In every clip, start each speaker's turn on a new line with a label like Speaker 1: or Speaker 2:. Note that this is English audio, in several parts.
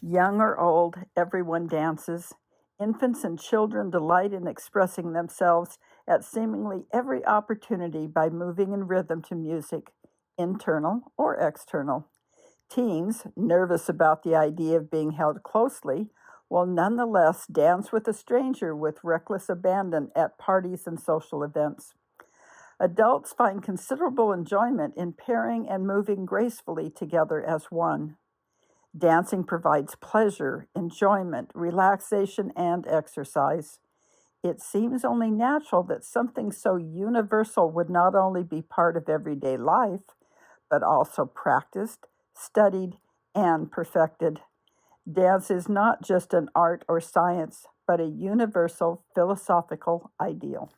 Speaker 1: Young or old, everyone dances. Infants and children delight in expressing themselves at seemingly every opportunity by moving in rhythm to music, internal or external. Teens, nervous about the idea of being held closely, will nonetheless dance with a stranger with reckless abandon at parties and social events. Adults find considerable enjoyment in pairing and moving gracefully together as one. Dancing provides pleasure, enjoyment, relaxation, and exercise. It seems only natural that something so universal would not only be part of everyday life, but also practiced, studied, and perfected. Dance is not just an art or science, but a universal philosophical ideal.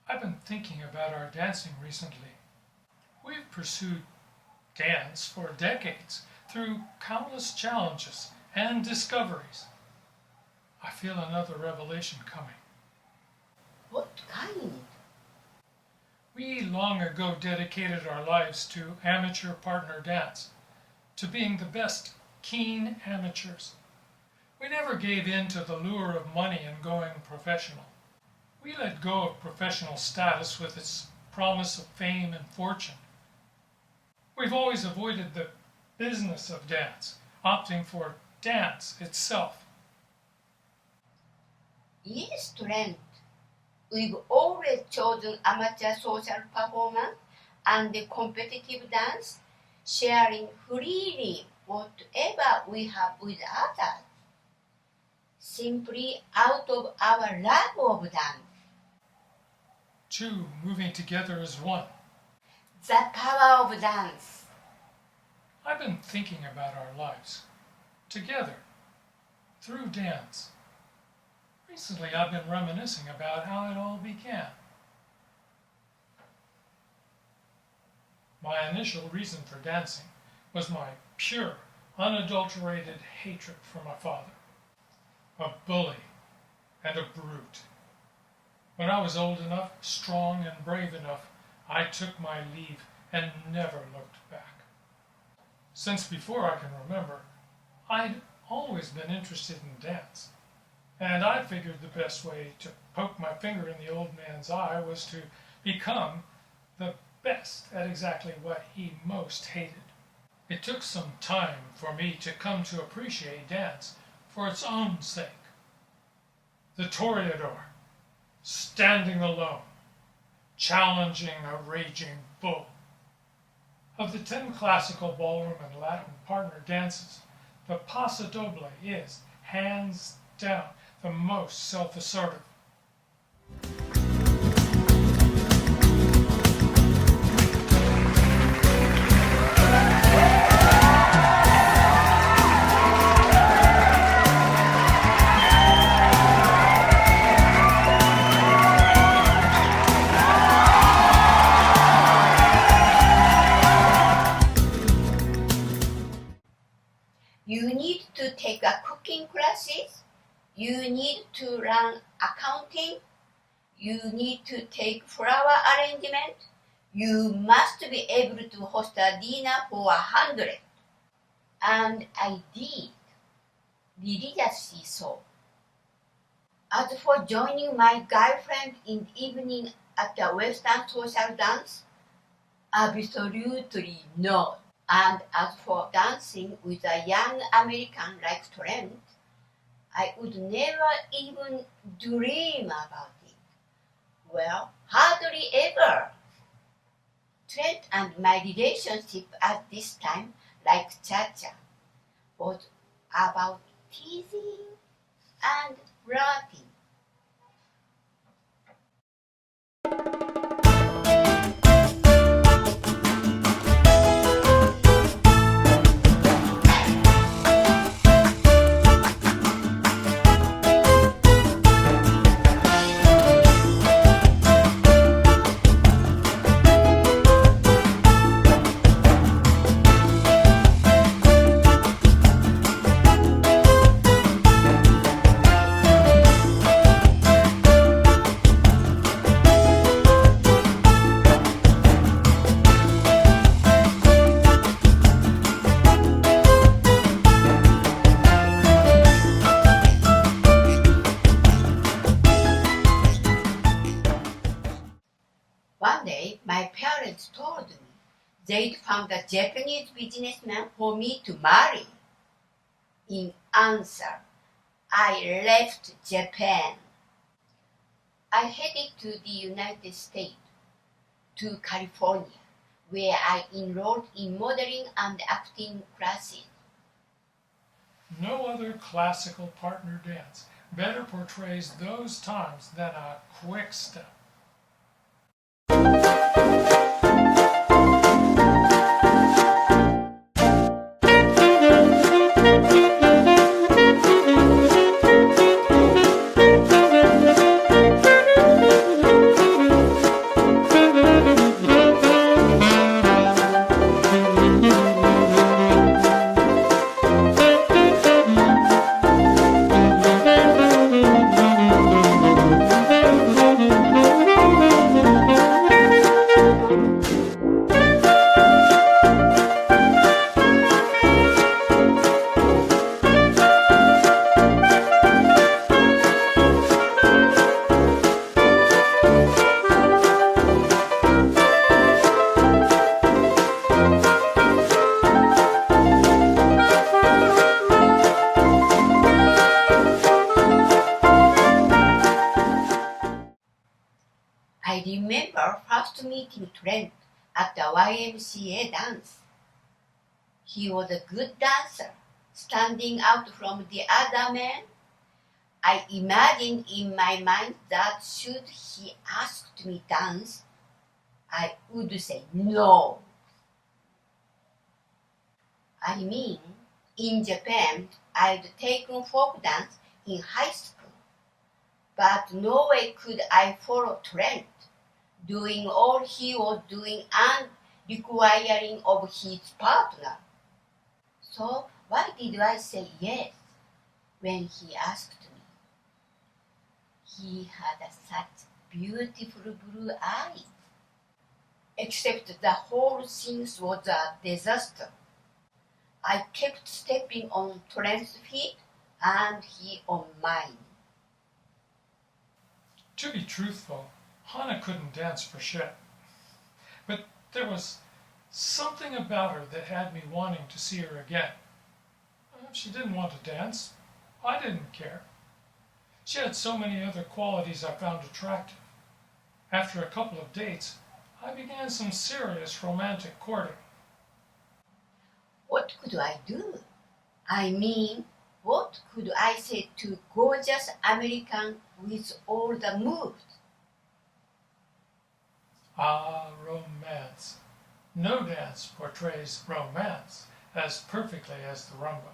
Speaker 2: I've been thinking about our dancing recently. We've pursued dance for decades through countless challenges and discoveries. I feel another revelation coming.
Speaker 3: What kind?
Speaker 2: We long ago dedicated our lives to amateur partner dance, to being the best keen amateurs. We never gave in to the lure of money and going professional. We let go of professional status with its promise of fame and fortune. We've always avoided the business of dance, opting for dance itself.
Speaker 3: Yes, Trent. We've always chosen amateur social performance and the competitive dance, sharing freely whatever we have with others, simply out of our love of dance.
Speaker 2: Two moving together as one.
Speaker 3: The power of dance.
Speaker 2: I've been thinking about our lives, together, through dance. Recently I've been reminiscing about how it all began. My initial reason for dancing was my pure, unadulterated hatred for my father, a bully and a brute. When I was old enough, strong and brave enough, I took my leave and never looked back. Since before I can remember, I'd always been interested in dance, and I figured the best way to poke my finger in the old man's eye was to become the best at exactly what he most hated. It took some time for me to come to appreciate dance for its own sake. The toreador, standing alone, challenging a raging bull. Of the 10 classical ballroom and Latin partner dances, the paso doble is, hands down, the most self-assertive.
Speaker 3: a cooking classes, you need to learn accounting, you need to take flower arrangement, you must be able to host a dinner for 100. And I did, religiously so. As for joining my girlfriend in the evening at a Western social dance, absolutely not. And as for dancing with a young American like Trent, I would never even dream about it. Well, hardly ever. Trent and my relationship at this time, like Cha-Cha, was about teasing and flirting. One day, my parents told me they'd found a Japanese businessman for me to marry. In answer, I left Japan. I headed to the United States, to California, where I enrolled in modeling and acting classes.
Speaker 2: No other classical partner dance better portrays those times than a quick step.
Speaker 3: I remember first meeting Trent at the YMCA dance. He was a good dancer, standing out from the other men. I imagined in my mind that should he asked me dance, I would say no. I mean, in Japan, I'd taken folk dance in high school, but no way could I follow Trent, doing all he was doing and requiring of his partner. So why did I say yes when he asked me? He had such beautiful blue eyes. Except the whole thing was a disaster. I kept stepping on Trent's feet and he on mine.
Speaker 2: To be truthful, Hana couldn't dance for shit. But there was something about her that had me wanting to see her again. If she didn't want to dance, I didn't care. She had so many other qualities I found attractive. After a couple of dates, I began some serious romantic courting.
Speaker 3: What could I do? I mean, what could I say to gorgeous American with all the moves?
Speaker 2: Ah, romance. No dance portrays romance as perfectly as the rumba.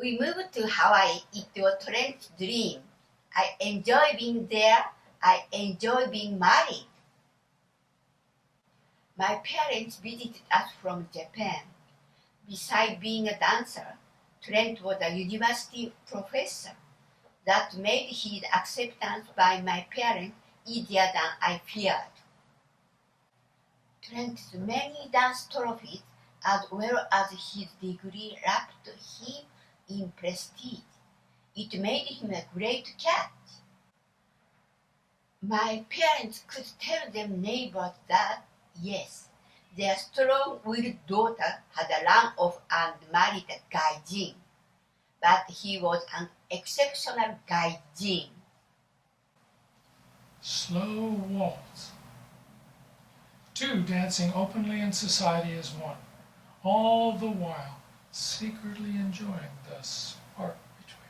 Speaker 3: We moved to Hawaii. It was Trent's dream. I enjoy being there. I enjoy being married. My parents visited us from Japan. Besides being a dancer, Trent was a university professor. That made his acceptance by my parents easier than I feared. Trent's many dance trophies as well as his degree wrapped him in prestige. It made him a great catch. My parents could tell them neighbors that, yes, their strong-willed daughter had run off and married a gaijin, but he was an exceptional gaijin.
Speaker 2: Slow waltz. Two dancing openly in society as one, all the while secretly enjoying the spark between.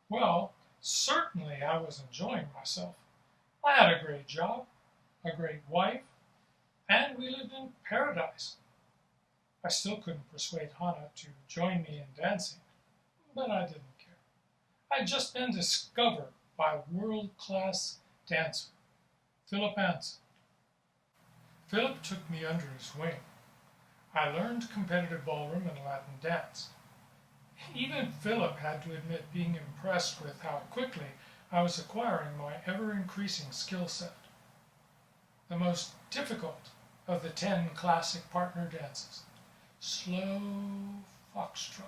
Speaker 2: Well, certainly I was enjoying myself. I had a great job, a great wife, and we lived in paradise. I still couldn't persuade Hana to join me in dancing, but I didn't care. I'd just been discovered by a world-class dancer, Philip Anson. Philip took me under his wing. I learned competitive ballroom and Latin dance. Even Philip had to admit being impressed with how quickly I was acquiring my ever-increasing skill set. The most difficult of the 10 classic partner dances, slow foxtrot,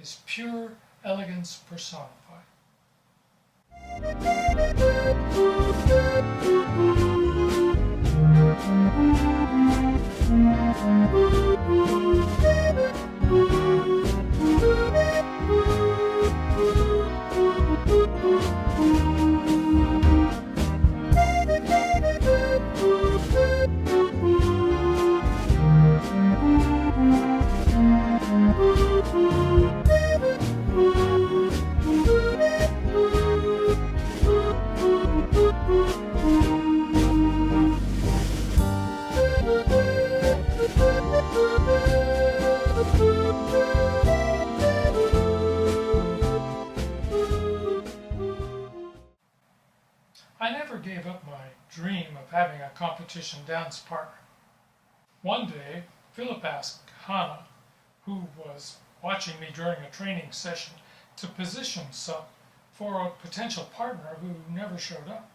Speaker 2: is pure elegance personified. I never gave up my dream of having a competition dance partner. One day, Philip asked Hana, who was watching me during a training session, to position some for a potential partner who never showed up.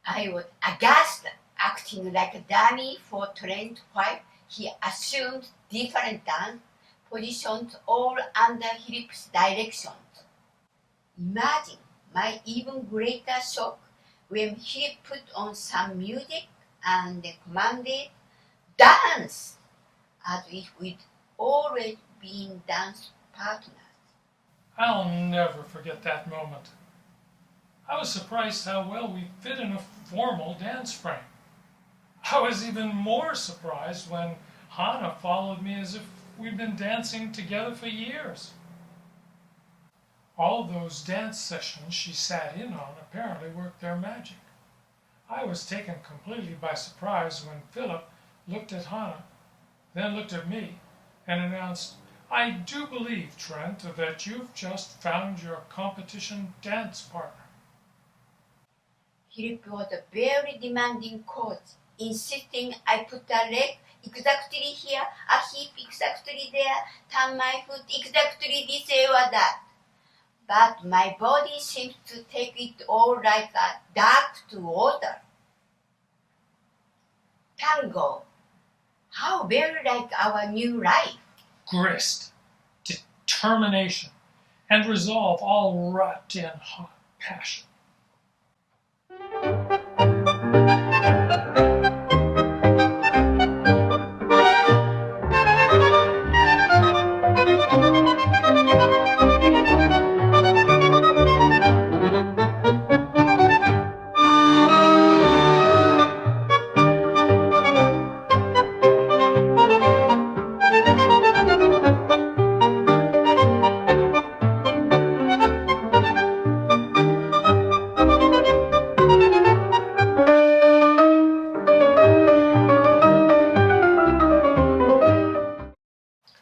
Speaker 3: I was aghast, acting like a dummy for Trent while he assumed different dance positions all under Philip's directions. Imagine my even greater shock when Philip put on some music and commanded, "Dance!" as if we'd always been dance partners.
Speaker 2: I'll never forget that moment. I was surprised how well we fit in a formal dance frame. I was even more surprised when Hana followed me as if we'd been dancing together for years. All those dance sessions she sat in on apparently worked their magic. I was taken completely by surprise when Philip looked at Hana, then looked at me, and announced, "I do believe, Trent, that you've just found your competition dance partner."
Speaker 3: Philip was a very demanding coach, insisting I put a leg exactly here, a hip exactly there, turn my foot exactly this way or that. but my body seems to take it all like a duck to water. Tango, how very like our new life.
Speaker 2: Grist, determination, and resolve all wrapped in hot passion.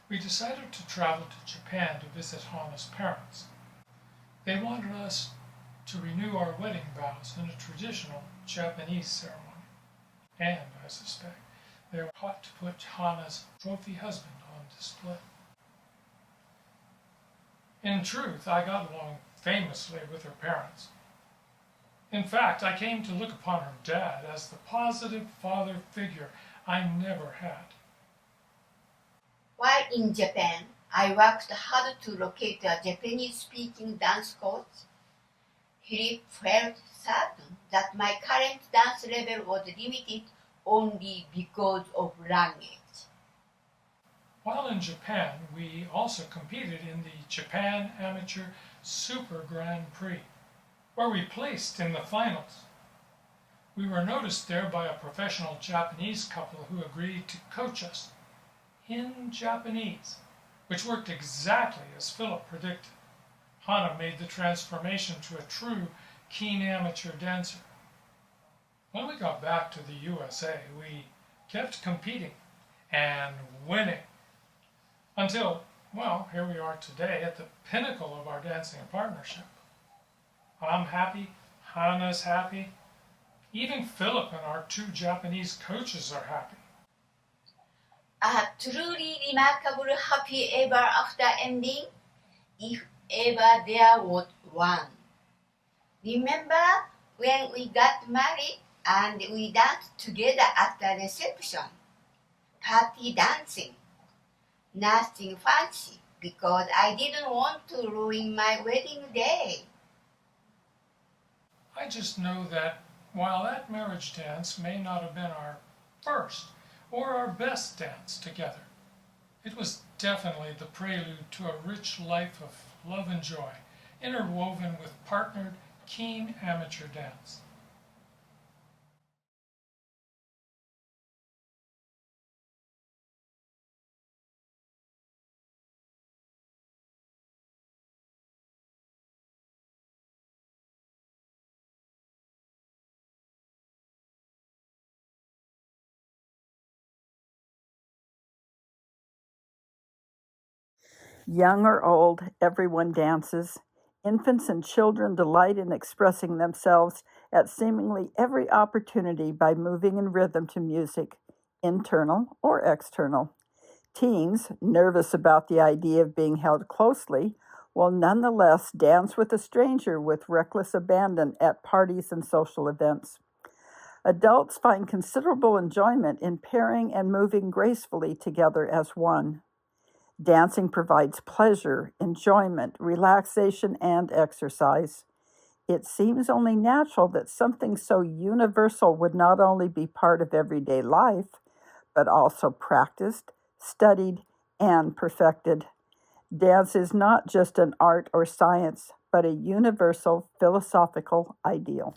Speaker 2: We decided to travel to Japan to visit Hana's parents. They wanted us to renew our wedding vows in a traditional Japanese ceremony. And, I suspect, they were hot to put Hana's trophy husband on display. In truth, I got along famously with her parents. In fact, I came to look upon her dad as the positive father figure I never had.
Speaker 3: While in Japan, I worked hard to locate a Japanese-speaking dance coach. Philip felt certain that my current dance level was limited only because of language.
Speaker 2: While in Japan, we also competed in the Japan Amateur Super Grand Prix, where we placed in the finals. We were noticed there by a professional Japanese couple who agreed to coach us in Japanese, which worked exactly as Philip predicted. Hana made the transformation to a true keen amateur dancer. When we got back to the USA, we kept competing and winning until, well, here we are today at the pinnacle of our dancing partnership. I'm happy, Hana's happy, even Philip and our two Japanese coaches are happy.
Speaker 3: A truly remarkable happy ever after ending, if ever there was one. Remember when we got married and we danced together at the reception? Party dancing. Nothing fancy, because I didn't want to ruin my wedding day.
Speaker 2: I just know that while that marriage dance may not have been our first or our best dance together, it was definitely the prelude to a rich life of love and joy, interwoven with partnered, keen amateur dance.
Speaker 1: Young or old, everyone dances. Infants and children delight in expressing themselves at seemingly every opportunity by moving in rhythm to music, internal or external. Teens, nervous about the idea of being held closely, will nonetheless dance with a stranger with reckless abandon at parties and social events. Adults find considerable enjoyment in pairing and moving gracefully together as one. Dancing provides pleasure, enjoyment, relaxation, and exercise. It seems only natural that something so universal would not only be part of everyday life, but also practiced, studied, and perfected. Dance is not just an art or science, but a universal philosophical ideal.